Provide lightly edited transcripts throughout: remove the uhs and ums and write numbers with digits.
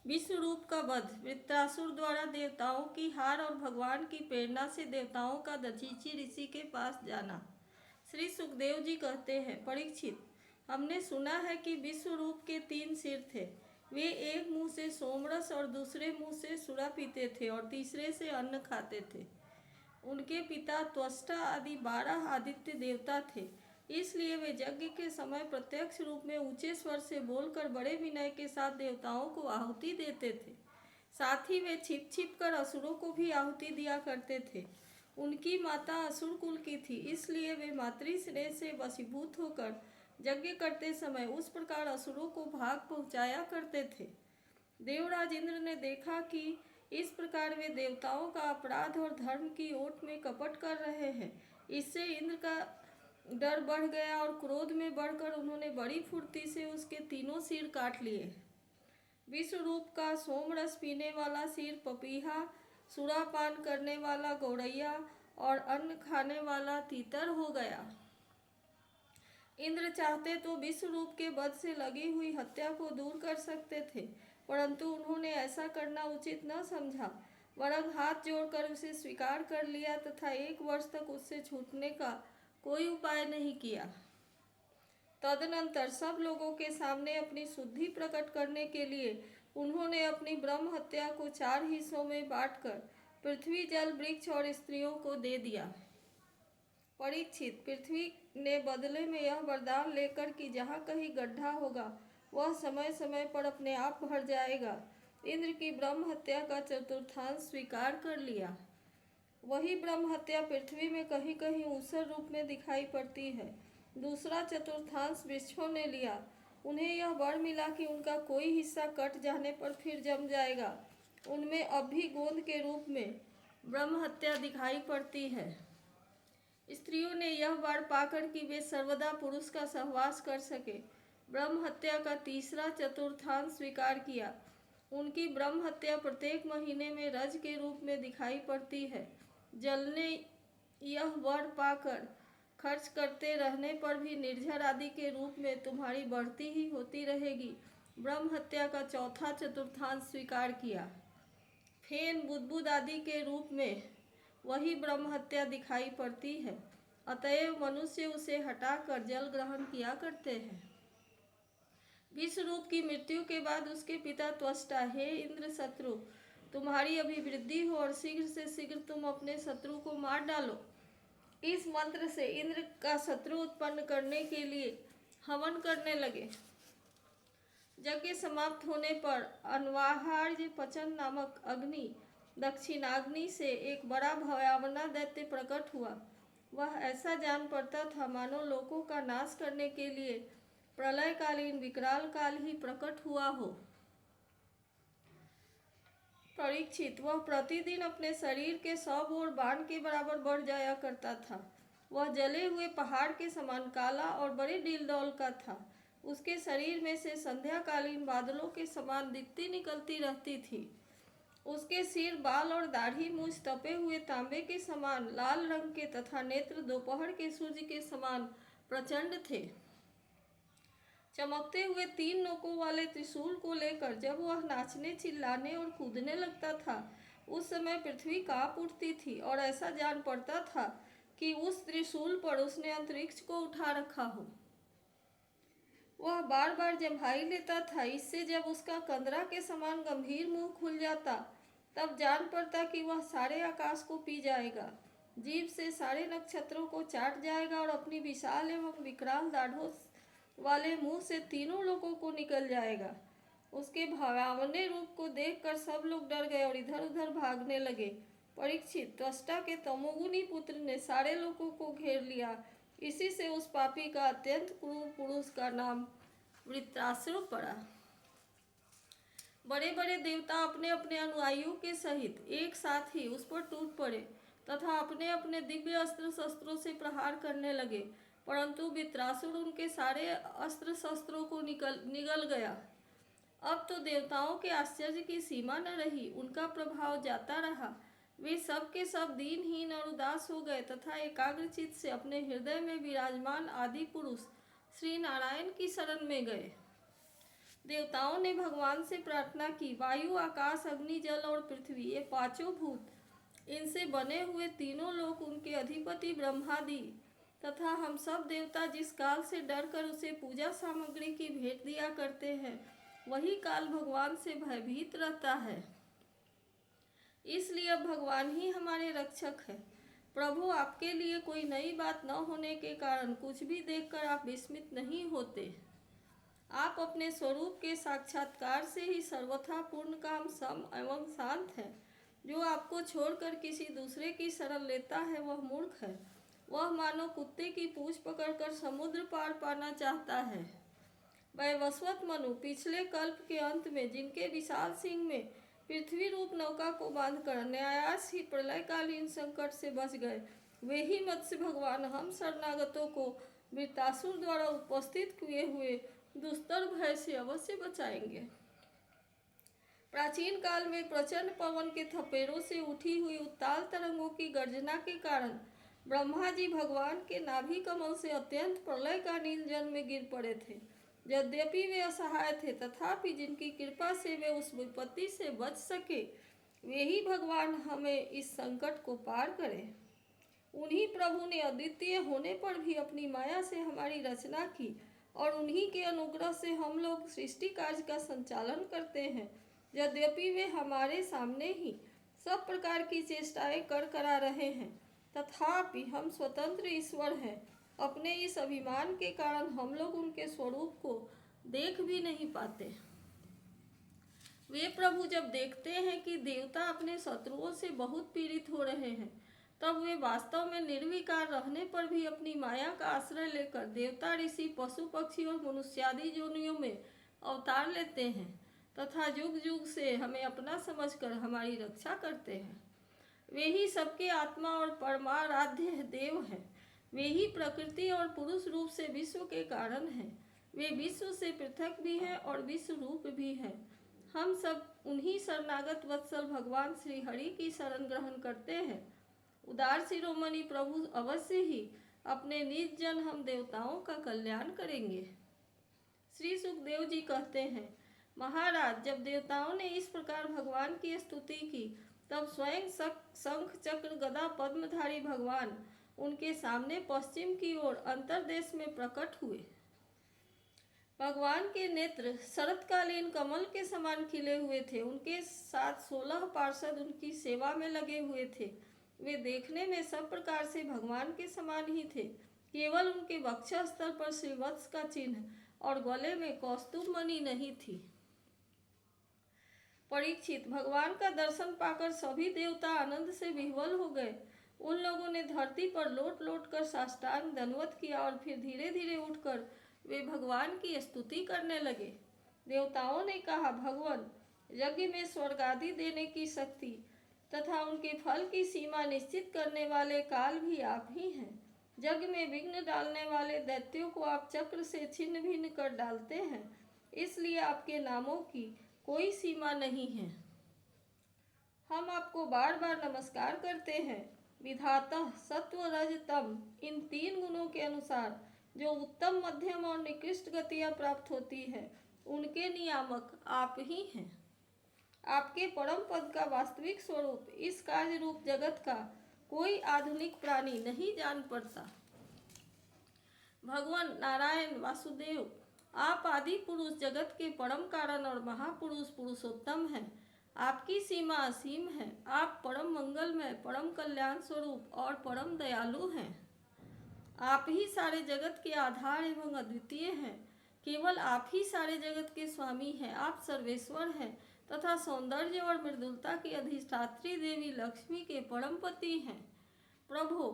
विश्वरूप का वध। वृत्रासुर द्वारा देवताओं की हार और भगवान की प्रेरणा से देवताओं का दधीचि ऋषि के पास जाना। श्री सुखदेव जी कहते हैं, परीक्षित, हमने सुना है कि विश्वरूप के 3 सिर थे। वे एक मुंह से सोमरस और दूसरे मुंह से सुरा पीते थे और तीसरे से अन्न खाते थे। उनके पिता त्वष्टा आदि 12 आदित्य देवता थे, इसलिए वे यज्ञ के समय प्रत्यक्ष रूप में ऊंचे स्वर से बोलकर बड़े विनय के साथ देवताओं को आहुति देते थे। साथ ही वे छिप छिप कर असुरों को भी आहुति दिया करते थे। उनकी माता असुर कुल की थी, इसलिए वे मातृ स्नेह से वशीभूत होकर यज्ञ करते समय उस प्रकार असुरों को भाग पहुंचाया करते थे। देवराज इंद्र ने देखा कि इस प्रकार वे देवताओं का अपराध और धर्म की ओट में कपट कर रहे हैं। इससे इंद्र का डर बढ़ गया और क्रोध में बढ़कर उन्होंने बड़ी फुर्ती से उसके 3 सिर काट लिए। विश्वरूप का सोमरस पीने वाला सिर पपीहा, सुरापान करने वाला गौरैया और अन्न खाने वाला तीतर हो गया। इंद्र चाहते तो विश्वरूप के वध से लगी हुई हत्या को दूर कर सकते थे, परंतु उन्होंने ऐसा करना उचित न समझा, वरन हाथ जोड़कर उसे स्वीकार कर लिया तथा 1 वर्ष तक उससे छूटने का कोई उपाय नहीं किया। तदनंतर सब लोगों के सामने अपनी शुद्धि प्रकट करने के लिए उन्होंने अपनी ब्रह्म हत्या को 4 हिस्सों में बांटकर पृथ्वी, जल, वृक्ष और स्त्रियों को दे दिया। परीक्षित, पृथ्वी ने बदले में यह वरदान लेकर कि जहाँ कहीं गड्ढा होगा वह समय समय पर अपने आप भर जाएगा, इंद्र की ब्रह्म हत्या का चतुर्थांश स्वीकार कर लिया। वही ब्रह्म हत्या पृथ्वी में कहीं कहीं ऊसर रूप में दिखाई पड़ती है। दूसरा चतुर्थांश वृक्षों ने लिया। उन्हें यह वर मिला कि उनका कोई हिस्सा कट जाने पर फिर जम जाएगा। उनमें अब भी गोंद के रूप में ब्रह्म हत्या दिखाई पड़ती है। स्त्रियों ने यह वर पाकर कि वे सर्वदा पुरुष का सहवास कर सके, ब्रह्म हत्या का तीसरा चतुर्थांश स्वीकार किया। उनकी ब्रह्म हत्या प्रत्येक महीने में रज के रूप में दिखाई पड़ती है। जल ने यह वर पाकर खर्च करते रहने पर भी निर्झर आदि के रूप में तुम्हारी बढ़ती ही होती रहेगी, ब्रह्म हत्या का चौथा चतुर्थांश स्वीकार किया। फेन, बुदबुद आदि के रूप में वही ब्रह्म हत्या दिखाई पड़ती है, अतएव मनुष्य उसे हटाकर जल ग्रहण किया करते हैं। विश्वरूप की मृत्यु के बाद उसके पिता त्वष्टा, हे इंद्र शत्रु, तुम्हारी अभिवृद्धि हो और शीघ्र से शीघ्र तुम अपने शत्रु को मार डालो। इस मंत्र से इंद्र का शत्रु उत्पन्न करने के लिए हवन करने लगे। यज्ञ समाप्त होने पर अनवाहार्य पचन नामक अग्नि, दक्षिणाग्नि से एक बड़ा भयावना दैत्य प्रकट हुआ। वह ऐसा जान पड़ता था मानो लोकों का नाश करने के लिए प्रलयकालीन विकराल काल ही प्रकट हुआ हो। परीक्षित, वह प्रतिदिन अपने शरीर के 100 बोर बाण के बराबर बढ़ जाया करता था। वह जले हुए पहाड़ के समान काला और बड़े डीलडौल का था। उसके शरीर में से संध्याकालीन बादलों के समान दीप्ति निकलती रहती थी। उसके सिर, बाल और दाढ़ी मूछ तपे हुए तांबे के समान लाल रंग के तथा नेत्र दोपहर के सूर्य के समान प्रचंड थे। चमकते हुए 3 नोकों वाले त्रिशूल को लेकर जब वह नाचने, चिल्लाने और कूदने लगता था, उस समय पृथ्वी कांप उठती थी और ऐसा जान पड़ता था कि उस त्रिशूल पर उसने अंतरिक्ष को उठा रखा हो। वह बार बार जम्हाई लेता था। इससे जब उसका कंदरा के समान गंभीर मुंह खुल जाता, तब जान पड़ता कि वह सारे आकाश को पी जाएगा, जीभ से सारे नक्षत्रों को चाट जाएगा और अपनी विशाल एवं विकराल दाढ़ों वाले मुंह से तीनों लोगों को निकल जाएगा। उसके भयावने रूप को देखकर सब लोग डर गए और इधर उधर भागने लगे। परीक्षित, त्वष्टा के तमोगुनी पुत्र ने सारे लोगों को घेर लिया। इसी से उस पापी का अत्यंत क्रूर पुरुष का नाम वृत्रासुर पड़ा। बड़े बड़े देवता अपने अपने अनुयायियों के सहित एक साथ ही उस पर टूट पड़े तथा अपने अपने दिव्य अस्त्र शस्त्रों से प्रहार करने लगे, परंतु वृत्रासुर उनके सारे अस्त्र शस्त्रों को निगल गया। अब तो देवताओं के आश्चर्य की सीमा न रही, उनका प्रभाव जाता रहा। वे सब के सब दीनहीन और उदास हो गए तथा एकाग्रचित्त से अपने हृदय में विराजमान आदि पुरुष श्री नारायण की शरण में गए। देवताओं ने भगवान से प्रार्थना की, वायु, आकाश, अग्नि, जल और पृथ्वी, ये पांचों भूत, इनसे बने हुए तीनों लोक, उनके अधिपति ब्रह्मादि तथा हम सब देवता जिस काल से डरकर उसे पूजा सामग्री की भेंट दिया करते हैं, वही काल भगवान से भयभीत रहता है। इसलिए अब भगवान ही हमारे रक्षक है। प्रभु, आपके लिए कोई नई बात न होने के कारण कुछ भी देखकर आप विस्मित नहीं होते। आप अपने स्वरूप के साक्षात्कार से ही सर्वथा पूर्ण काम, सम एवं शांत है। जो आपको छोड़कर किसी दूसरे की शरण लेता है वह मूर्ख है। वह मानो कुत्ते की पूंछ पकड़कर समुद्र पार पाना चाहता है। वैवस्वत मनु पिछले कल्प के अंत में जिनके विशाल सिंह में पृथ्वी रूप नौका को बांधकर न्यायास ही प्रलयकालीन संकट से बच गए, वे ही मत्स्य भगवान हम शरणागतों को वृत्तासुर द्वारा उपस्थित किए हुए दुस्तर भय से अवश्य बचाएंगे। प्राचीन काल में प्रचंड पवन के थपेड़ों से उठी हुई उत्ताल तरंगों की गर्जना के कारण ब्रह्मा जी भगवान के नाभि कमल से अत्यंत प्रलयकालीन जल में गिर पड़े थे। यद्यपि वे असहाय थे, तथापि जिनकी कृपा से वे उस विपत्ति से बच सके, वे ही भगवान हमें इस संकट को पार करें। उन्हीं प्रभु ने अद्वितीय होने पर भी अपनी माया से हमारी रचना की और उन्हीं के अनुग्रह से हम लोग सृष्टि कार्य का संचालन करते हैं। यद्यपि वे हमारे सामने ही सब प्रकार की चेष्टाएं कर करा रहे हैं, तथापि हम स्वतंत्र ईश्वर हैं। अपने इस अभिमान के कारण हम लोग उनके स्वरूप को देख भी नहीं पाते। वे प्रभु जब देखते हैं कि देवता अपने शत्रुओं से बहुत पीड़ित हो रहे हैं, तब वे वास्तव में निर्विकार रहने पर भी अपनी माया का आश्रय लेकर देवता, ऋषि, पशु, पक्षी और मनुष्यादि योनियों में अवतार लेते हैं तथा युग युग से हमें अपना समझकर हमारी रक्षा करते हैं। वे ही सबके आत्मा और परमाराध्य देव हैं। वे ही प्रकृति और पुरुष रूप से विश्व के कारण हैं। वे विश्व से पृथक भी हैं और विश्व रूप भी हैं। हम सब उन्हीं शरणागत वत्सल भगवान श्री हरि की शरण ग्रहण करते हैं। उदार शिरोमणि प्रभु अवश्य ही अपने निज जन हम देवताओं का कल्याण करेंगे। श्री सुखदेव जी कहते हैं, महाराज, जब देवताओं ने इस प्रकार भगवान की स्तुति की, तब स्वयं शंख चक्र गदा पद्मधारी भगवान उनके सामने पश्चिम की ओर अंतरदेश में प्रकट हुए। भगवान के नेत्र शरतकालीन कमल के समान खिले हुए थे। उनके साथ 16 पार्षद उनकी सेवा में लगे हुए थे। वे देखने में सब प्रकार से भगवान के समान ही थे। केवल उनके वक्षस्थल पर श्रीवत्स का चिन्ह और गले में कौस्तुभ मणि नहीं थी। परीक्षित, भगवान का दर्शन पाकर सभी देवता आनंद से विह्वल हो गए। उन लोगों ने धरती पर लोट लोट कर साष्टांग दंडवत किया और फिर धीरे धीरे उठकर वे भगवान की स्तुति करने लगे। देवताओं ने कहा, भगवान, यज्ञ में स्वर्ग आदि देने की शक्ति तथा उनके फल की सीमा निश्चित करने वाले काल भी आप ही हैं। यज्ञ में विघ्न डालने वाले दैत्यों को आप चक्र से छिन्न भिन्न कर डालते हैं, इसलिए आपके नामों की कोई सीमा नहीं है। हम आपको बार बार नमस्कार करते हैं। विधातः सत्व, रज, तम, इन 3 गुणों के अनुसार जो उत्तम, मध्यम और निकृष्ट गतियाँ प्राप्त होती है, उनके नियामक आप ही हैं। आपके परम पद का वास्तविक स्वरूप इस कार्य रूप जगत का कोई आधुनिक प्राणी नहीं जान पड़ता। भगवान नारायण वासुदेव, आप आदि पुरुष, जगत के परम कारण और महापुरुष पुरुषोत्तम हैं। आपकी सीमा असीम है। आप परम मंगलमय, परम कल्याण स्वरूप और परम दयालु हैं। आप ही सारे जगत के आधार एवं अद्वितीय हैं। केवल आप ही सारे जगत के स्वामी हैं। आप सर्वेश्वर हैं तथा सौंदर्य और मृदुलता की अधिष्ठात्री देवी लक्ष्मी के परम पति हैं। प्रभु,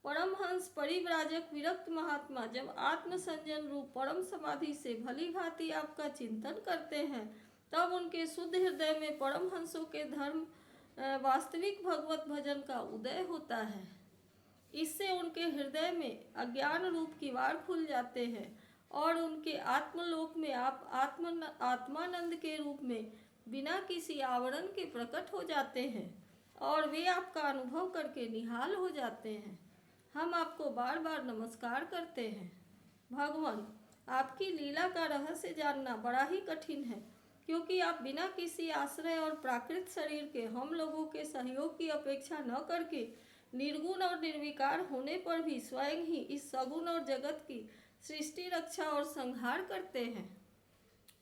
परमहंस परिव्राजक विरक्त महात्मा जब आत्मसंजन रूप परम समाधि से भली भांति आपका चिंतन करते हैं, तब उनके शुद्ध हृदय में परमहंसों के धर्म वास्तविक भगवत भजन का उदय होता है। इससे उनके हृदय में अज्ञान रूप किवाड़ खुल जाते हैं और उनके आत्मलोक में आप आत्मानंद के रूप में बिना किसी आवरण के प्रकट हो जाते हैं और वे आपका अनुभव करके निहाल हो जाते हैं। हम आपको बार बार नमस्कार करते हैं। भगवान, आपकी लीला का रहस्य जानना बड़ा ही कठिन है, क्योंकि आप बिना किसी आश्रय और प्राकृत शरीर के हम लोगों के सहयोग की अपेक्षा न करके निर्गुण और निर्विकार होने पर भी स्वयं ही इस सगुण और जगत की सृष्टि, रक्षा और संहार करते हैं।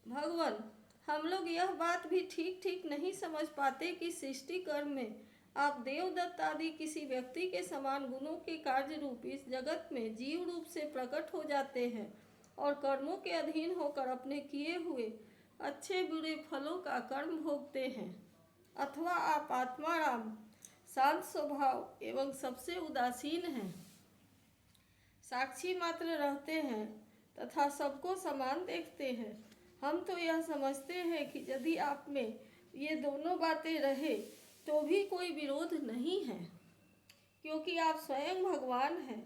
भगवान, हम लोग यह बात भी ठीक ठीक नहीं समझ पाते कि सृष्टि कर्म में आप देवदत्त आदि किसी व्यक्ति के समान गुणों के कार्य रूप इस जगत में जीव रूप से प्रकट हो जाते हैं और कर्मों के अधीन होकर अपने किए हुए अच्छे बुरे फलों का कर्म भोगते हैं, अथवा आप आत्माराम, शांत स्वभाव एवं सबसे उदासीन हैं, साक्षी मात्र रहते हैं तथा सबको समान देखते हैं। हम तो यह समझते हैं कि यदि आप में ये दोनों बातें रहे तो भी कोई विरोध नहीं है, क्योंकि आप स्वयं भगवान हैं।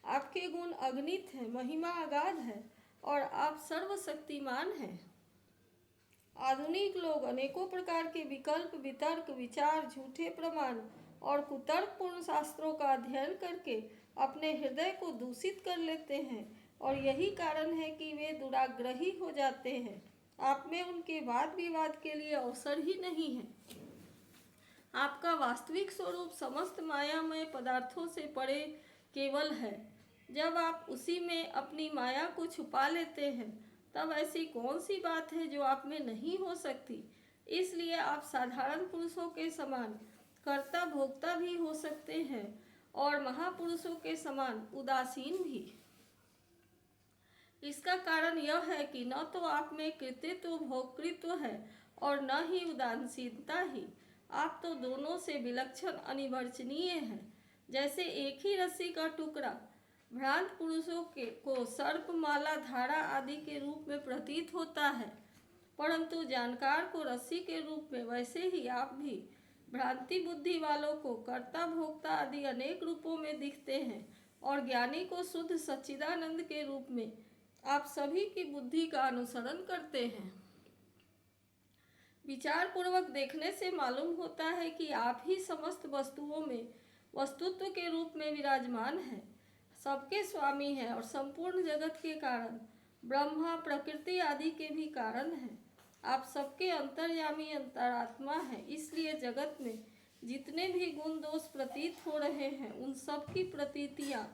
आपके गुण अगणित हैं, महिमा अगाध है और आप सर्वशक्तिमान हैं। आधुनिक लोग अनेकों प्रकार के विकल्प, वितर्क, विचार, झूठे प्रमाण और कुतर्कपूर्ण शास्त्रों का अध्ययन करके अपने हृदय को दूषित कर लेते हैं और यही कारण है कि वे दुराग्रही हो जाते हैं। आप में उनके वाद विवाद के लिए अवसर ही नहीं है। आपका वास्तविक स्वरूप समस्त मायामय पदार्थों से परे केवल है। जब आप उसी में अपनी माया को छुपा लेते हैं, तब ऐसी कौन सी बात है जो आप में नहीं हो सकती। इसलिए आप साधारण पुरुषों के समान कर्ता भोक्ता भी हो सकते हैं और महापुरुषों के समान उदासीन भी। इसका कारण यह है कि न तो आप में कृतित्व भोक्तृत्व है और न ही उदासीनता ही। आप तो दोनों से विलक्षण अनिवर्चनीय हैं। जैसे एक ही रस्सी का टुकड़ा भ्रांत पुरुषों को सर्प, माला, धारा आदि के रूप में प्रतीत होता है, परंतु जानकार को रस्सी के रूप में, वैसे ही आप भी भ्रांति बुद्धि वालों को कर्ता भोक्ता आदि अनेक रूपों में दिखते हैं और ज्ञानी को शुद्ध सच्चिदानंद के रूप में आप सभी की बुद्धि का अनुसरण करते हैं। विचार पूर्वक देखने से मालूम होता है कि आप ही समस्त वस्तुओं में वस्तुत्व के रूप में विराजमान हैं, सबके स्वामी हैं और संपूर्ण जगत के कारण, ब्रह्मा, प्रकृति आदि के भी कारण हैं। आप सबके अंतर्यामी अंतरात्मा हैं। इसलिए जगत में जितने भी गुण दोष प्रतीत हो रहे हैं, उन सब की प्रतीतियाँ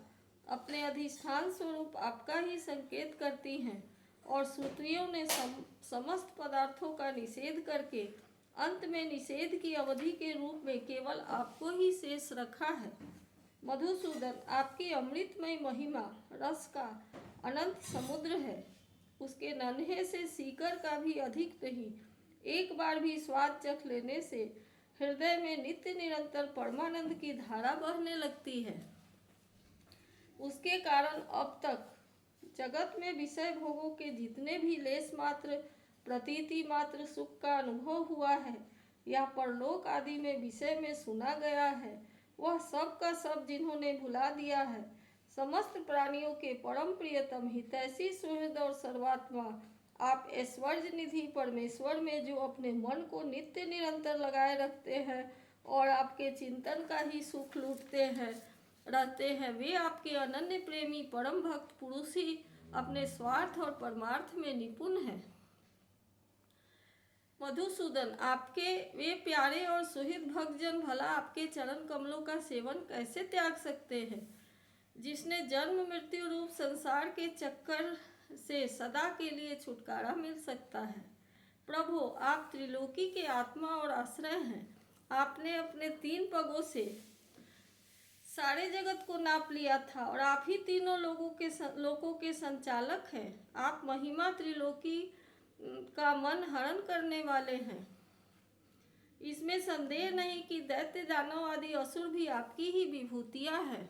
अपने अधिष्ठान स्वरूप आपका ही संकेत करती हैं और श्रुतियों ने समस्त पदार्थों का निषेध करके अंत में निषेध की अवधि के रूप में केवल आपको ही शेष रखा है। मधुसूदन, आपकी अमृतमय महिमा रस का अनंत समुद्र है। उसके नन्हे से सीकर का भी अधिक नहीं। एक बार भी स्वाद चख लेने से हृदय में नित्य निरंतर परमानंद की धारा बहने लगती है। उसके कारण अब तक जगत में विषय भोगों के जितने भी लेस मात्र, प्रतीति मात्र सुख का अनुभव हुआ है या परलोक आदि में विषय में सुना गया है, वह सब का सब जिन्होंने भुला दिया है, समस्त प्राणियों के परम प्रियतम हितैषी सुहृद और सर्वात्मा आप ऐश्वर्य निधि परमेश्वर में जो अपने मन को नित्य निरंतर लगाए रखते हैं और आपके चिंतन का ही सुख लूटते हैं रहते हैं, वे आपके अनन्य प्रेमी परम भक्त पुरुष ही अपने स्वार्थ और परमार्थ में निपुण हैं। मधुसूदन, आपके वे प्यारे और सुहित भक्तजन भला आपके चरण कमलों का सेवन कैसे त्याग सकते हैं, जिसने जन्म मृत्यु रूप संसार के चक्कर से सदा के लिए छुटकारा मिल सकता है। प्रभु, आप त्रिलोकी के आत्मा और आश्रय हैं। आपने अपने 3 पगों से सारे जगत को नाप लिया था और आप ही तीनों लोकों के संचालक हैं। आप महिमा त्रिलोकी का मन हरण करने वाले हैं। इसमें संदेह नहीं कि दैत्य, दानव आदि असुर भी आपकी ही विभूतियां हैं।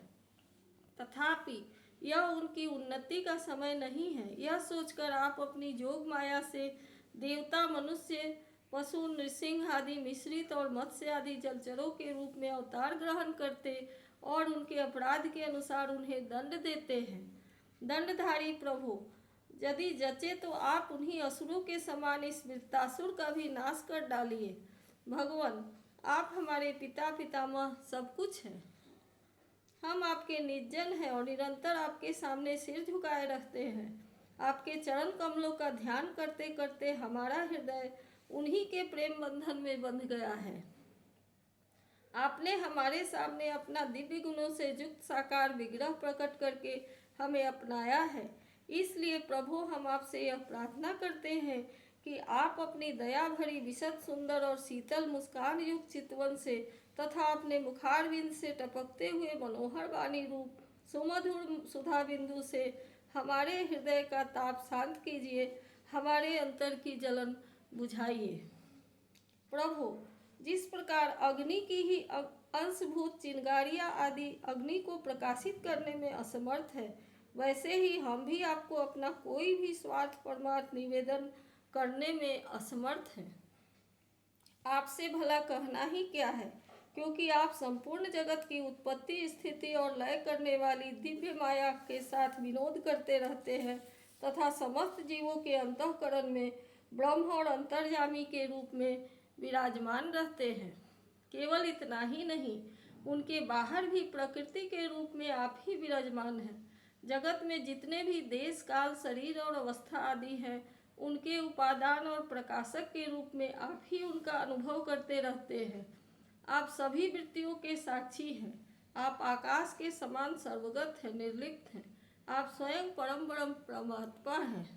तथापि यह उनकी उन्नति का समय नहीं है। यह सोचकर आप अपनी जोग माया से देवता, मनुष्य, पशु, नृसिंह आदि मिश्रित और मत्स्य आदि जलचरों के रूप में अवतार ग्रहण करते और उनके अपराध के अनुसार उन्हें दंड देते हैं। दंडधारी प्रभु, यदि जचे तो आप उन्हीं असुरों के समान इस वृत्तासुर का भी नाश कर डालिए। भगवान, आप हमारे पिता, पितामह सब कुछ हैं। हम आपके निर्जन हैं और निरंतर आपके सामने सिर झुकाए रखते हैं। आपके चरण कमलों का ध्यान करते करते हमारा हृदय उन्हीं के प्रेम बंधन में बंध गया है। आपने हमारे सामने अपना दिव्य गुणों से युक्त साकार विग्रह प्रकट करके हमें अपनाया है। इसलिए प्रभु, हम आपसे यह प्रार्थना करते हैं कि आप अपनी दया भरी विशद सुंदर और शीतल मुस्कान युक्त चितवन से तथा अपने मुखारविंद से टपकते हुए मनोहर वाणी रूप सुमधुर सुधा बिंदु से हमारे हृदय का ताप शांत कीजिए, हमारे अंतर की जलन बुझाइए। प्रभु, जिस प्रकार अग्नि की ही अंशभूत चिंगारियाँ आदि अग्नि को प्रकाशित करने में असमर्थ है, वैसे ही हम भी आपको अपना कोई भी स्वार्थ परमार्थ निवेदन करने में असमर्थ हैं। आपसे भला कहना ही क्या है, क्योंकि आप संपूर्ण जगत की उत्पत्ति, स्थिति और लय करने वाली दिव्य माया के साथ विनोद करते रहते हैं तथा समस्त जीवों के अंतःकरण में ब्रह्म और अंतर्यामी के रूप में विराजमान रहते हैं। केवल इतना ही नहीं, उनके बाहर भी प्रकृति के रूप में आप ही विराजमान हैं। जगत में जितने भी देश, काल, शरीर और अवस्था आदि हैं, उनके उपादान और प्रकाशक के रूप में आप ही उनका अनुभव करते रहते हैं। आप सभी वृत्तियों के साक्षी हैं। आप आकाश के समान सर्वगत हैं, निर्लिप्त हैं। आप स्वयं परम ब्रह्म परमात्मा हैं।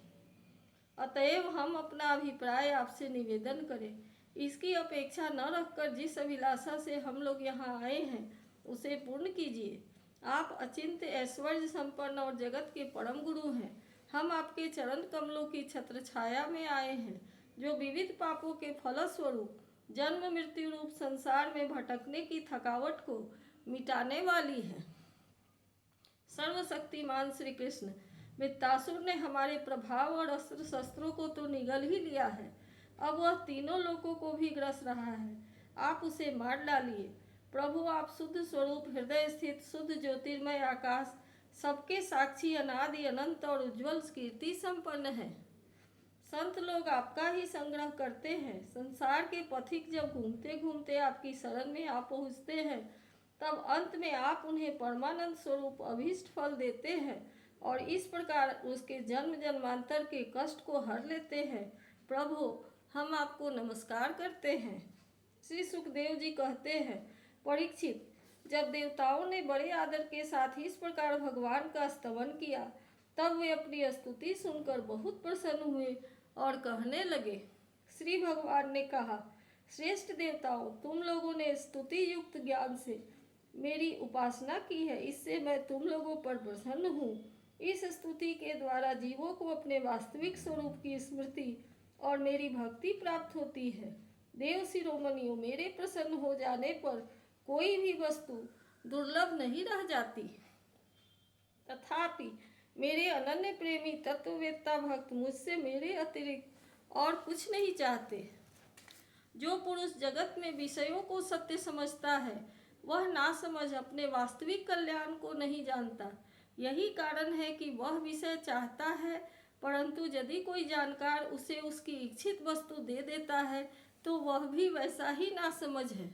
अतएव हम अपना अभिप्राय आपसे निवेदन करें, इसकी अपेक्षा न रखकर जिस अभिलाषा से हम लोग यहाँ आए हैं उसे पूर्ण कीजिए। आप अचिंत्य, ऐश्वर्य संपन्न और जगत के परम गुरु हैं। हम आपके चरण कमलों की छत्र छाया में आए हैं, जो विविध पापों के फलस्वरूप जन्म मृत्यु रूप संसार में भटकने की थकावट को मिटाने वाली है। सर्वशक्तिमान श्री कृष्ण, वृत्तासुर ने हमारे प्रभाव और अस्त्र शस्त्रों को तो निगल ही लिया है, अब वह तीनों लोकों को भी ग्रस रहा है। आप उसे मार डालिए। प्रभु, आप शुद्ध स्वरूप, हृदय स्थित शुद्ध ज्योतिर्मय आकाश, सबके साक्षी, अनादि अनंत और उज्ज्वल कीर्ति संपन्न है। संत लोग आपका ही संग्रह करते हैं। संसार के पथिक जब घूमते घूमते आपकी शरण में आ पहुँचते हैं, तब अंत में आप उन्हें परमानंद स्वरूप अभीष्ट फल देते हैं और इस प्रकार उसके जन्म जन्मांतर के कष्ट को हर लेते हैं। प्रभु, हम आपको नमस्कार करते हैं। श्री सुखदेव जी कहते हैं, परीक्षित, जब देवताओं ने बड़े आदर के साथ इस प्रकार भगवान का स्तवन किया, तब वे अपनी स्तुति सुनकर बहुत प्रसन्न हुए और कहने लगे। श्री भगवान ने कहा, श्रेष्ठ देवताओं, तुम लोगों ने स्तुति युक्त ज्ञान से मेरी उपासना की है, इससे मैं तुम लोगों पर प्रसन्न हूँ। इस स्तुति के द्वारा जीवों को अपने वास्तविक स्वरूप की स्मृति और मेरी भक्ति प्राप्त होती है। देव शिरोमणियों, मेरे प्रसन्न हो जाने पर कोई भी वस्तु दुर्लभ नहीं रह जाती। तथापि मेरे अनन्य प्रेमी तत्ववेत्ता भक्त मुझसे मेरे अतिरिक्त और कुछ नहीं चाहते। जो पुरुष जगत में विषयों को सत्य समझता है, वह नासमझ अपने वास्तविक कल्याण को नहीं जानता। यही कारण है कि वह विषय चाहता है, परंतु यदि कोई जानकार उसे उसकी इच्छित वस्तु दे देता है तो वह भी वैसा ही नासमझ है।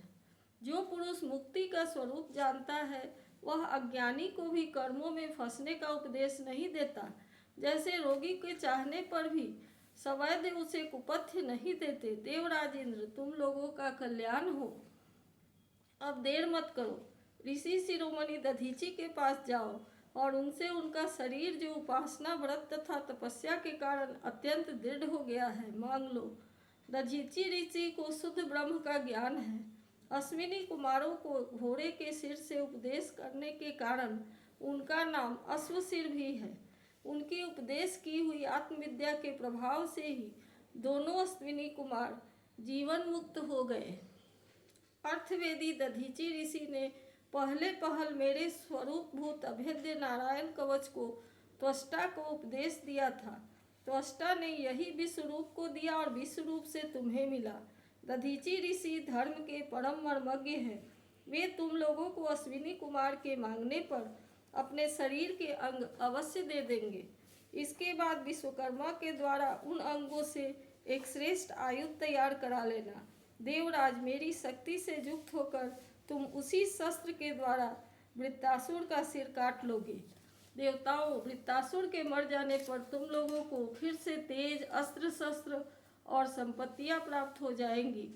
जो पुरुष मुक्ति का स्वरूप जानता है, वह अज्ञानी को भी कर्मों में फंसने का उपदेश नहीं देता। जैसे रोगी के चाहने पर भी सवैद्य उसे कुपथ्य नहीं देते। देवराज इंद्र, तुम लोगों का कल्याण हो। अब देर मत करो, ऋषि शिरोमणि दधीचि के पास जाओ और उनसे उनका शरीर, जो उपासना, व्रत तथा तपस्या के कारण अत्यंत दृढ़ हो गया है, मांग लो। दधीचि ऋषि को शुद्ध ब्रह्म का ज्ञान है। अश्विनी कुमारों को घोड़े के सिर से उपदेश करने के कारण उनका नाम अश्वशिर भी है। उनकी उपदेश की हुई आत्मविद्या के प्रभाव से ही दोनों अश्विनी कुमार जीवन मुक्त हो गए। अर्थवेदी दधीचि ऋषि ने पहले पहल मेरे स्वरूप भूत अभेद्य नारायण कवच को त्वष्टा को उपदेश दिया था। त्वष्टा ने यही विश्वरूप को दिया और विश्वरूप से तुम्हें मिला। दधीचि ऋषि धर्म के परम मर्मज्ञ हैं। वे तुम लोगों को अश्विनी कुमार के मांगने पर अपने शरीर के अंग अवश्य दे देंगे। इसके बाद विश्वकर्मा के द्वारा उन अंगों से एक श्रेष्ठ आयुध तैयार करा लेना। देवराज, मेरी शक्ति से युक्त होकर तुम उसी शस्त्र के द्वारा वृत्तासुर का सिर काट लोगे। देवताओं, वृत्तासुर के मर जाने पर तुम लोगों को फिर से तेज, अस्त्र शस्त्र और संपत्तियां प्राप्त हो जाएंगी।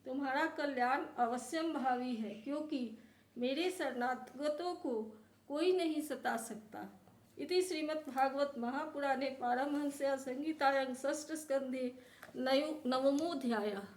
तुम्हारा कल्याण अवश्यम भावी है, क्योंकि मेरे शरणागतों को कोई नहीं सता सकता। इति श्रीमद्भागवत महापुराणे पारमहंस्यां संहितायां षष्ठ स्कंधे नवमोऽध्यायः।